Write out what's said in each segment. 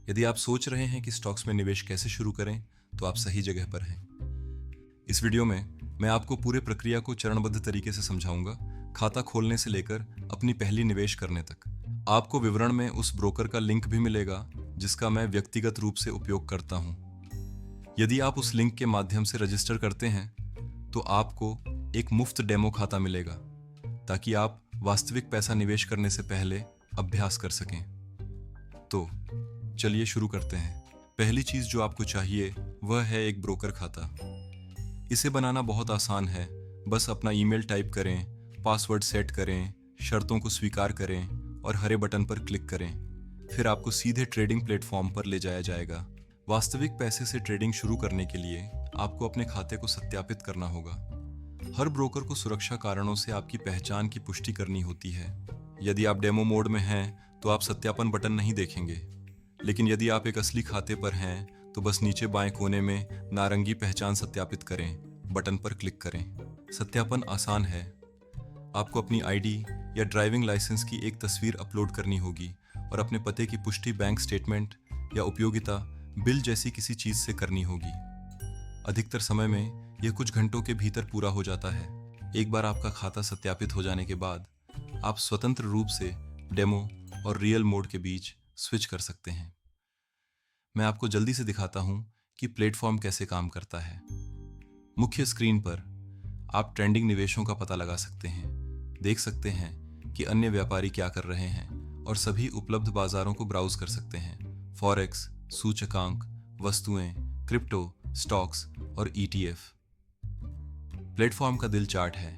यदि आप सोच रहे हैं कि स्टॉक्स में निवेश कैसे शुरू करें, तो आप सही जगह पर हैं। इस वीडियो में मैं आपको पूरे प्रक्रिया को चरणबद्ध तरीके से समझाऊंगा, खाता खोलने से लेकर अपनी पहली निवेश करने तक। आपको विवरण में उस ब्रोकर का लिंक भी मिलेगा जिसका मैं व्यक्तिगत रूप से उपयोग करता हूं। यदि आप उस लिंक के माध्यम से रजिस्टर करते हैं, तो आपको एक मुफ्त डेमो खाता मिलेगा ताकि आप वास्तविक पैसा निवेश करने से पहले अभ्यास कर सकें। तो चलिए शुरू करते हैं। पहली चीज जो आपको चाहिए वह है एक ब्रोकर खाता। इसे बनाना बहुत आसान है। बस अपना ईमेल टाइप करें, पासवर्ड सेट करें, शर्तों को स्वीकार करें और हरे बटन पर क्लिक करें। फिर आपको सीधे ट्रेडिंग प्लेटफॉर्म पर ले जाया जाएगा। वास्तविक पैसे से ट्रेडिंग शुरू करने के लिए आपको अपने खाते को सत्यापित करना होगा। हर ब्रोकर को सुरक्षा कारणों से आपकी पहचान की पुष्टि करनी होती है। यदि आप डेमो मोड में हैं तो आप सत्यापन बटन नहीं देखेंगे, लेकिन यदि आप एक असली खाते पर हैं तो बस नीचे बाएं कोने में नारंगी पहचान सत्यापित करें बटन पर क्लिक करें। सत्यापन आसान है। आपको अपनी आईडी या ड्राइविंग लाइसेंस की एक तस्वीर अपलोड करनी होगी और अपने पते की पुष्टि बैंक स्टेटमेंट या उपयोगिता बिल जैसी किसी चीज से करनी होगी। अधिकतर समय में यह कुछ घंटों के भीतर पूरा हो जाता है। एक बार आपका खाता सत्यापित हो जाने के बाद आप स्वतंत्र रूप से डेमो और रियल मोड के बीच स्विच कर सकते हैं। मैं आपको जल्दी से दिखाता हूं कि प्लेटफॉर्म कैसे काम करता है। मुख्य स्क्रीन पर आप ट्रेंडिंग निवेशों का पता लगा सकते हैं, देख सकते हैं कि अन्य व्यापारी क्या कर रहे हैं और सभी उपलब्ध बाजारों को ब्राउज कर सकते हैं। फॉरेक्स, सूचकांक, वस्तुएं, क्रिप्टो, स्टॉक्स और ETF। प्लेटफॉर्म का दिल चार्ट है।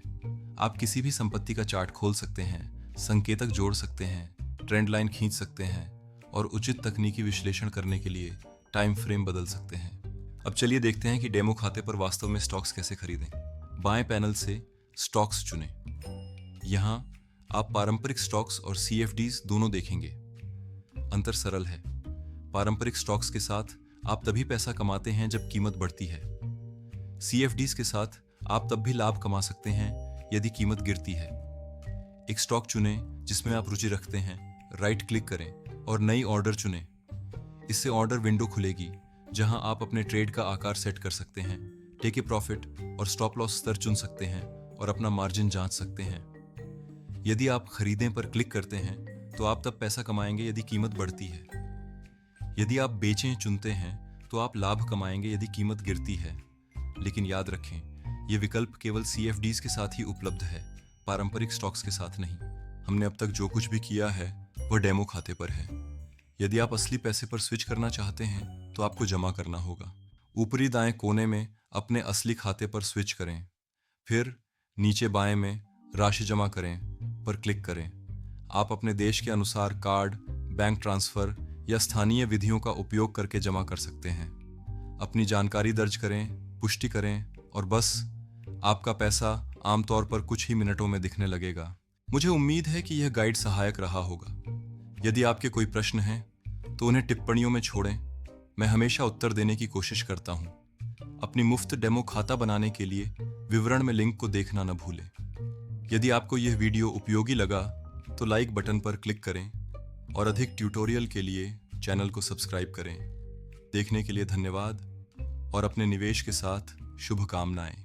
आप किसी भी संपत्ति का चार्ट खोल सकते हैं, संकेतक जोड़ सकते हैं, ट्रेंड लाइन खींच सकते हैं और उचित तकनीकी विश्लेषण करने के लिए टाइम फ्रेम बदल सकते हैं। अब चलिए देखते हैं कि डेमो खाते पर वास्तव में स्टॉक्स कैसे खरीदें। बाएं पैनल से स्टॉक्स चुनें। यहां आप पारंपरिक स्टॉक्स और CFDs दोनों देखेंगे। अंतर सरल है। पारंपरिक स्टॉक्स के साथ आप तभी पैसा कमाते हैं जब कीमत बढ़ती है। CFDs के साथ आप तब भी लाभ कमा सकते हैं यदि कीमत गिरती है। एक स्टॉक चुनें जिसमें आप रुचि रखते हैं, राइट क्लिक करें और नई ऑर्डर चुनें। इससे ऑर्डर विंडो खुलेगी जहां आप अपने ट्रेड का आकार सेट कर सकते हैं, टेक ए प्रॉफिट और स्टॉप लॉस स्तर चुन सकते हैं और अपना मार्जिन जांच सकते हैं। यदि आप खरीदें पर क्लिक करते हैं तो आप तब पैसा कमाएंगे यदि कीमत बढ़ती है। यदि आप बेचें चुनते हैं तो आप लाभ कमाएंगे यदि कीमत गिरती है। लेकिन याद रखें, ये विकल्प केवल CFDs के साथ ही उपलब्ध है, पारंपरिक स्टॉक्स के साथ नहीं। हमने अब तक जो कुछ भी किया है वह डेमो खाते पर है। यदि आप असली पैसे पर स्विच करना चाहते हैं तो आपको जमा करना होगा। ऊपरी दाएं कोने में अपने असली खाते पर स्विच करें, फिर नीचे बाएं में राशि जमा करें पर क्लिक करें। आप अपने देश के अनुसार कार्ड, बैंक ट्रांसफर या स्थानीय विधियों का उपयोग करके जमा कर सकते हैं। अपनी जानकारी दर्ज करें, पुष्टि करें और बस आपका पैसा आमतौर पर कुछ ही मिनटों में दिखने लगेगा। मुझे उम्मीद है कि यह गाइड सहायक रहा होगा। यदि आपके कोई प्रश्न हैं तो उन्हें टिप्पणियों में छोड़ें। मैं हमेशा उत्तर देने की कोशिश करता हूं। अपनी मुफ्त डेमो खाता बनाने के लिए विवरण में लिंक को देखना न भूलें। यदि आपको यह वीडियो उपयोगी लगा तो लाइक बटन पर क्लिक करें और अधिक ट्यूटोरियल के लिए चैनल को सब्सक्राइब करें। देखने के लिए धन्यवाद और अपने निवेश के साथ शुभकामनाएं।